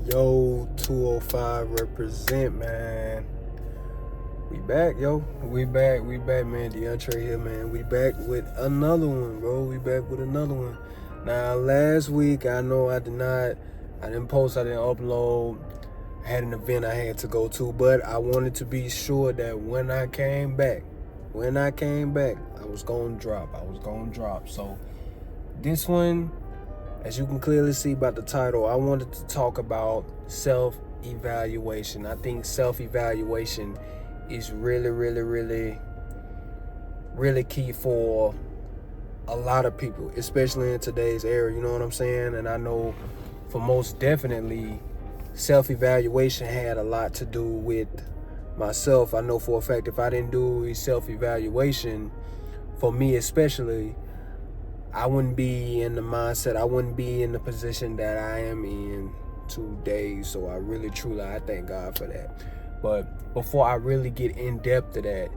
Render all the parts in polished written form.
Yo, 205 represent, man. We back, yo. We back, man. DeAndre here, man. We back with another one, bro. We back with another one. Now, last week, I know I didn't post, I didn't upload. I had an event I had to go to, but I wanted to be sure that when I came back, I was going to drop. So, this one, as you can clearly see by the title, I wanted to talk about self-evaluation. I think self-evaluation is really key for a lot of people, especially in today's era, you know what I'm saying? And I know for most definitely, self-evaluation had a lot to do with myself. I know for a fact if I didn't do a self-evaluation, for me especially, I wouldn't be in the mindset, I wouldn't be in the position that I am in today. So I really, truly, I thank God for that. But before I really get in depth to that,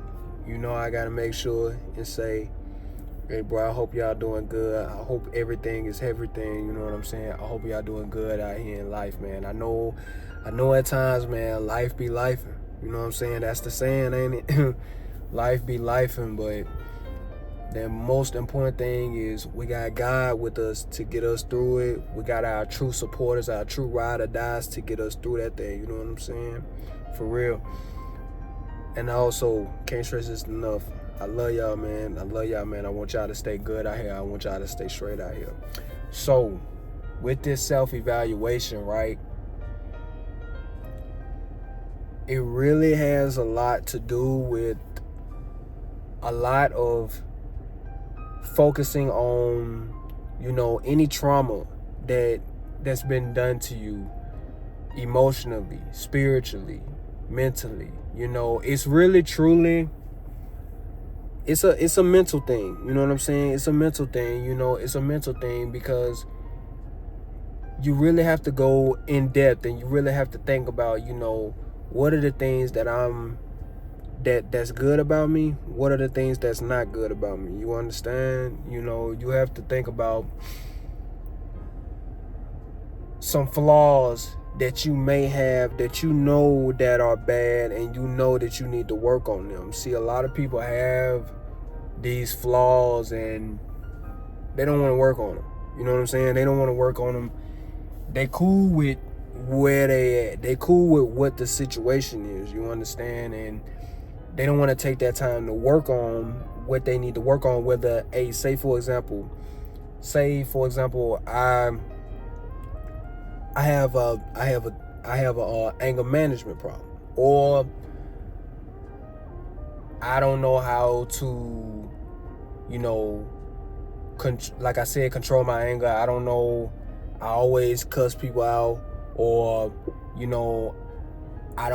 you know, I got to make sure and say, hey, bro, I hope y'all doing good. I hope everything is everything, you know what I'm saying? I hope y'all doing good out here in life, man. I know at times, man, life be lifing. You know what I'm saying? That's the saying, ain't it? Life be lifing, but the most important thing is we got God with us to get us through it. We got our true supporters, our true ride or dies to get us through that thing. You know what I'm saying? For real. And I also can't stress this enough. I love y'all, man. I want y'all to stay good out here. I want y'all to stay straight out here. So, with this self-evaluation, right? It really has a lot to do with a lot of focusing on, you know, any trauma that's been done to you emotionally, spiritually, mentally. You know, it's really truly it's a mental thing. You know what I'm saying? It's a mental thing, you know, it's a mental thing because you really have to go in depth and you really have to think about, you know, what are the things that's good about me? What are the things that's not good about me? You understand? You know, you have to think about some flaws that you may have that you know that are bad and you know that you need to work on them. See, a lot of people have these flaws and they don't want to work on them. You know what I'm saying? They don't want to work on them. They cool with where they at. They cool with what the situation is. You understand? And they don't want to take that time to work on what they need to work on. Whether, say for example, I have a anger management problem, or I don't know how to, you know, like I said, control my anger. I don't know. I always cuss people out, or, you know, I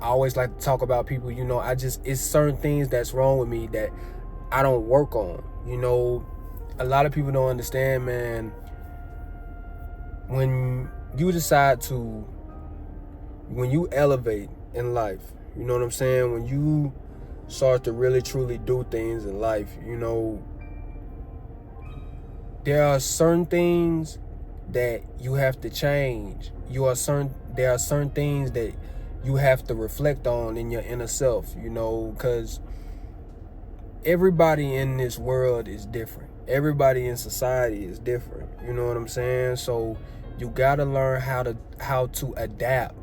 always like to talk about people, you know, it's certain things that's wrong with me that I don't work on. You know, a lot of people don't understand, man. When you elevate in life, you know what I'm saying? When you start to really truly do things in life, you know, there are certain things that you have to change. There are certain things that you have to reflect on in your inner self, you know, because everybody in this world is different. Everybody in society is different. You know what I'm saying? So you gotta learn how to adapt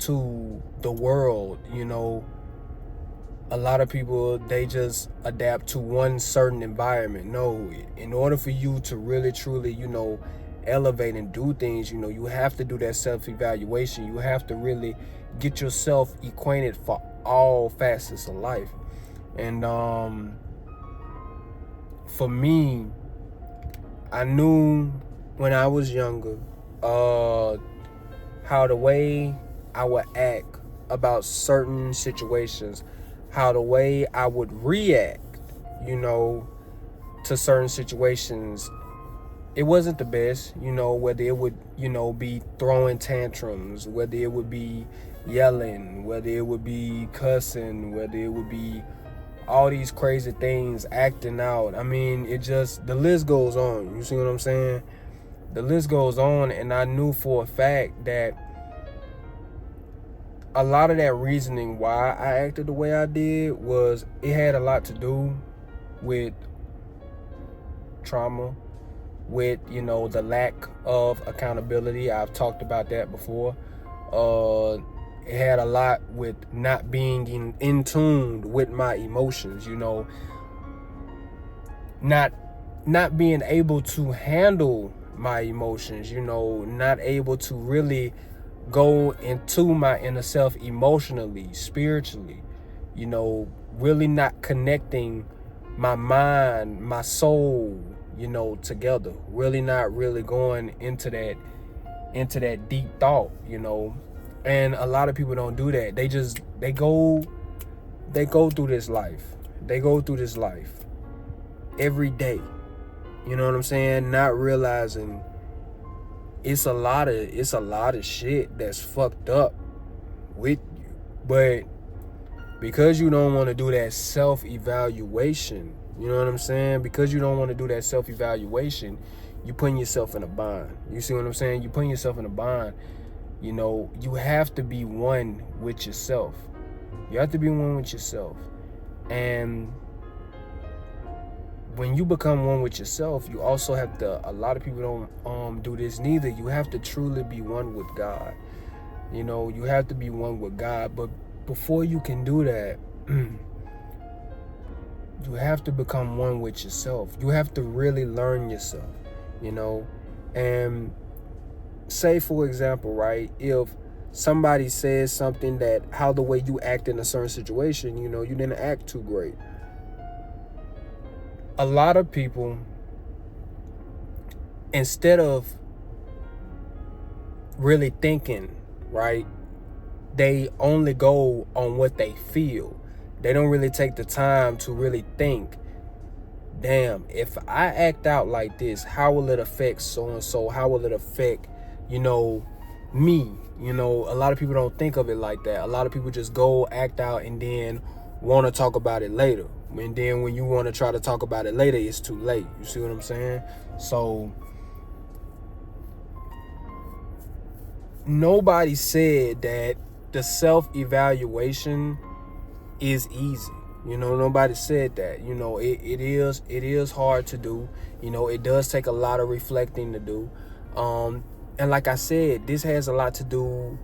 to the world. You know, a lot of people, they just adapt to one certain environment. No, in order for you to really truly, you know, elevate and do things, you know, you have to do that self-evaluation. You have to really get yourself acquainted for all facets of life. And for me, I knew when I was younger how the way I would act about certain situations, how the way I would react, you know, to certain situations, it wasn't the best, you know, whether it would, you know, be throwing tantrums, whether it would be yelling, whether it would be cussing, whether it would be all these crazy things, acting out. I mean, the list goes on. You see what I'm saying? The list goes on, and I knew for a fact that a lot of that reasoning why I acted the way I did was it had a lot to do with trauma, with, you know, the lack of accountability. I've talked about that before. It had a lot with not being in tune with my emotions, you know, not being able to handle my emotions, you know, not able to really go into my inner self emotionally, spiritually, you know, really not connecting my mind, my soul, you know, together, really not really going into that deep thought, you know. And a lot of people don't do that. They go through this life. They go through this life every day. You know what I'm saying? Not realizing it's a lot of shit that's fucked up with you. But because you don't want to do that self-evaluation, you know what I'm saying? Because you don't want to do that self-evaluation, you putting yourself in a bind. You see what I'm saying? You putting yourself in a bind. You know, you have to be one with yourself. You have to be one with yourself. And when you become one with yourself, you also have to, a lot of people don't do this neither. You have to truly be one with God. You know, you have to be one with God. But before you can do that, you have to become one with yourself. You have to really learn yourself, you know. And say, for example, right, if somebody says something that how the way you act in a certain situation, you know, you didn't act too great. A lot of people, instead of really thinking, right, they only go on what they feel. They don't really take the time to really think, damn, if I act out like this, how will it affect so-and-so? How will it affect, you know, me? You know, a lot of people don't think of it like that. A lot of people just go act out and then want to talk about it later. And then when you want to try to talk about it later, it's too late. You see what I'm saying? So nobody said that the self-evaluation is easy. You know, nobody said that. You know, it is hard to do. You know, it does take a lot of reflecting to do. And like I said, this has a lot to do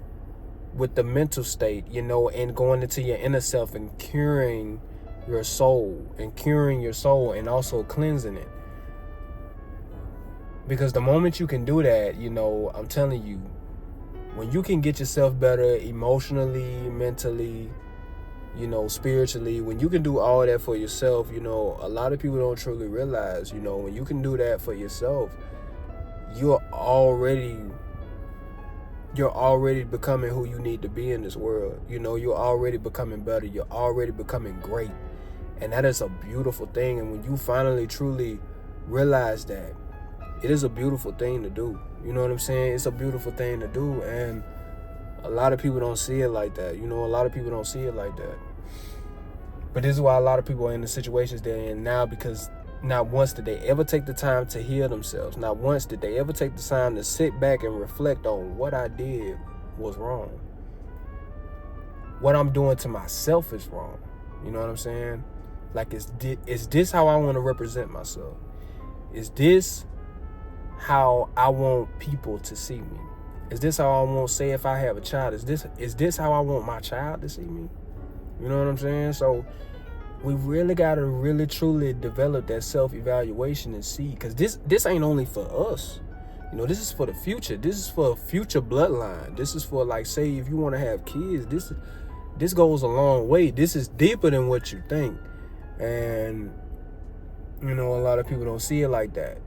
with the mental state, you know, and going into your inner self and curing your soul and also cleansing it. Because the moment you can do that, you know, I'm telling you, when you can get yourself better emotionally, mentally, you know, spiritually, when you can do all that for yourself, you know, a lot of people don't truly realize, you know, when you can do that for yourself, you're already becoming who you need to be in this world. You know, you're already becoming better. You're already becoming great. And that is a beautiful thing. And when you finally truly realize that, it is a beautiful thing to do. You know what I'm saying? It's a beautiful thing to do. And a lot of people don't see it like that. You know, a lot of people don't see it like that. But this is why a lot of people are in the situations they're in now, because not once did they ever take the time to heal themselves. Not once did they ever take the time to sit back and reflect on what I did was wrong. What I'm doing to myself is wrong. You know what I'm saying? Like, is this how I want to represent myself? Is this how I want people to see me? Is this how I want, say if I have a child, is this how I want my child to see me? You know what I'm saying? So we really got to really truly develop that self-evaluation and see, because this ain't only for us. You know, this is for the future. This is for a future bloodline. This is for, like, say if you want to have kids, this goes a long way. This is deeper than what you think. And, you know, a lot of people don't see it like that.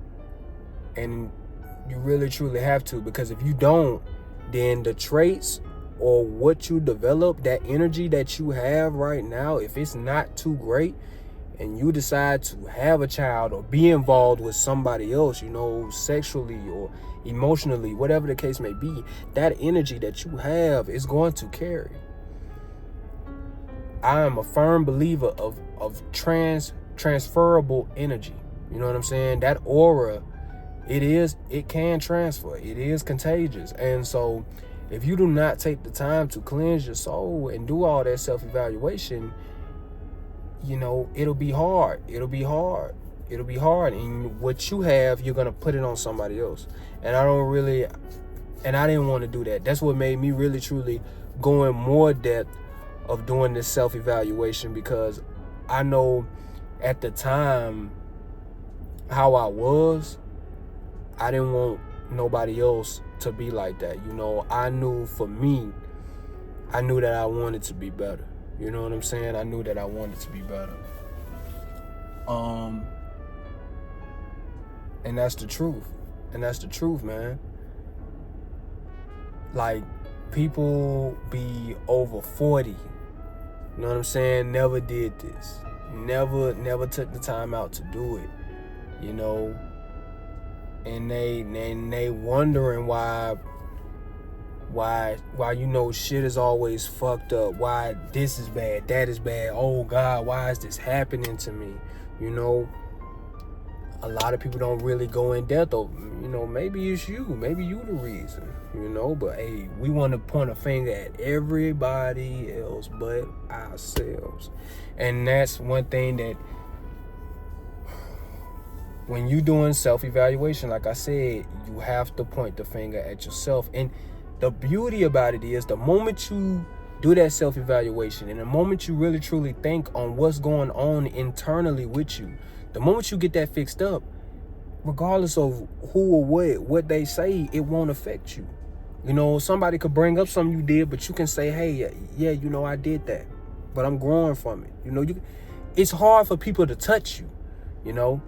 And you really truly have to, because if you don't, then the traits or what you develop, that energy that you have right now, if it's not too great and you decide to have a child or be involved with somebody else, you know, sexually or emotionally, whatever the case may be, that energy that you have is going to carry. I am a firm believer of transferable energy. You know what I'm saying? That aura it can transfer. It is contagious. And so if you do not take the time to cleanse your soul and do all that self-evaluation, you know, it'll be hard. It'll be hard. And what you have, you're going to put it on somebody else. And I didn't want to do that. That's what made me really, truly go in more depth of doing this self-evaluation, because I know at the time how I was, I didn't want nobody else to be like that. You know, I knew for me, I knew that I wanted to be better. You know what I'm saying? I knew that I wanted to be better. And that's the truth. And that's the truth, man. Like, people be over 40, you know what I'm saying, never did this. Never took the time out to do it, you know. And they wondering why you know, shit is always fucked up. Why this is bad, that is bad. Oh God, why is this happening to me? You know, a lot of people don't really go in depth of, you know, maybe it's you. Maybe you the reason, you know. But hey, we want to point a finger at everybody else but ourselves. And that's one thing that, when you doing self-evaluation, like I said, you have to point the finger at yourself. And the beauty about it is, the moment you do that self-evaluation, and the moment you really truly think on what's going on internally with you, the moment you get that fixed up, regardless of who or what they say, it won't affect you. You know, somebody could bring up something you did, but you can say, hey, yeah, you know, I did that, but I'm growing from it. You know, it's hard for people to touch you, you know.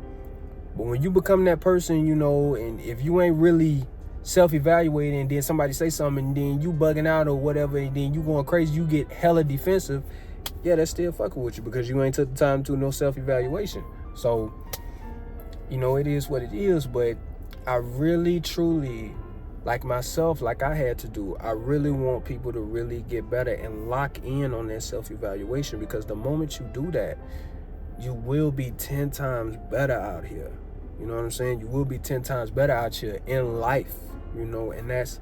But when you become that person, you know, and if you ain't really self-evaluating, and then somebody say something, and then you bugging out or whatever, and then you going crazy, you get hella defensive, yeah, that's still fucking with you, because you ain't took the time to do no self-evaluation. So, you know, it is what it is. But I really, truly, like myself, like I had to do, I really want people to really get better and lock in on that self-evaluation, because the moment you do that, you will be 10 times better out here. You know what I'm saying? You will be 10 times better out here in life, you know, and that's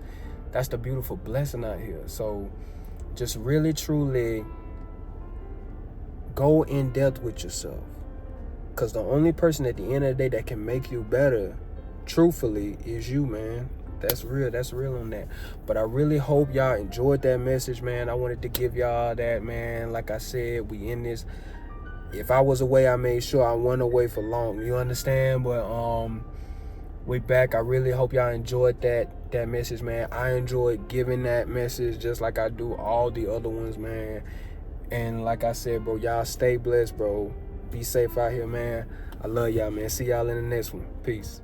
the beautiful blessing out here. So just really, truly go in depth with yourself, because the only person at the end of the day that can make you better, truthfully, is you, man. That's real on that. But I really hope y'all enjoyed that message, man. I wanted to give y'all that, man. Like I said, we in this. If I was away, I made sure I wasn't away for long. You understand? But we back. I really hope y'all enjoyed that message, man. I enjoyed giving that message just like I do all the other ones, man. And like I said, bro, y'all stay blessed, bro. Be safe out here, man. I love y'all, man. See y'all in the next one. Peace.